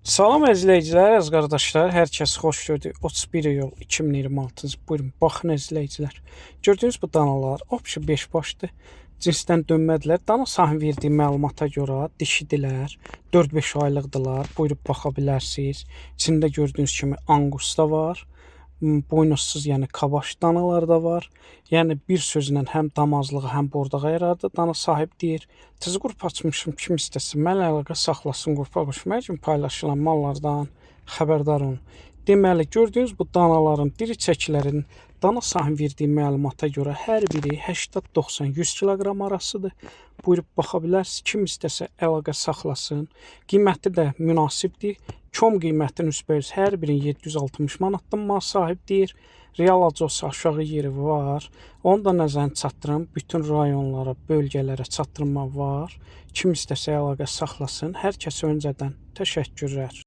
Salam əzizləyicilər, əziz qardaşlar, hər kəs xoş gördük. 31 iyul 2026-cı. Buyurun, baxın əzizləyicilər. Gördüyünüz bu danalar opşi 5 başdır. Cinsdən dönmədilər. Dana sahibinin verdiyi məlumata görə dişidilər. 4-5 aylıqdılar. Buyurub baxa bilərsiniz. İçində gördüyünüz kimi angus da var. Boynuzsuz, yəni kabaş danalar da var. Yəni bir sözlə həm damazlığı, həm bordağa yarardı. Dana sahib deyir, "Tez qrup açmışım, kim istəsin, mənlə əlaqə saxlasın, qrupa qoşmaq üçün paylaşılan mallardan xəbərdar olun." Deməli, gördüyünüz bu danaların diri çəkilərinin dana sahibinin verdiyi məlumata görə hər biri 80-90-100 kiloqram arasıdır. Buyurub baxa bilərsiniz. Kim istəsə əlaqə saxlasın. Qiyməti də münasibdir. Kom qiymətinin üstbəüz hər birinin 760 manatdan mal sahib deyir. Real acısı aşağı yeri var. Onu da nəzərinə çatdırın. Bütün rayonlara, bölgələrə çatdırma var. Kim istəsə əlaqə saxlasın. Hər kəsə öncədən təşəkkürlər.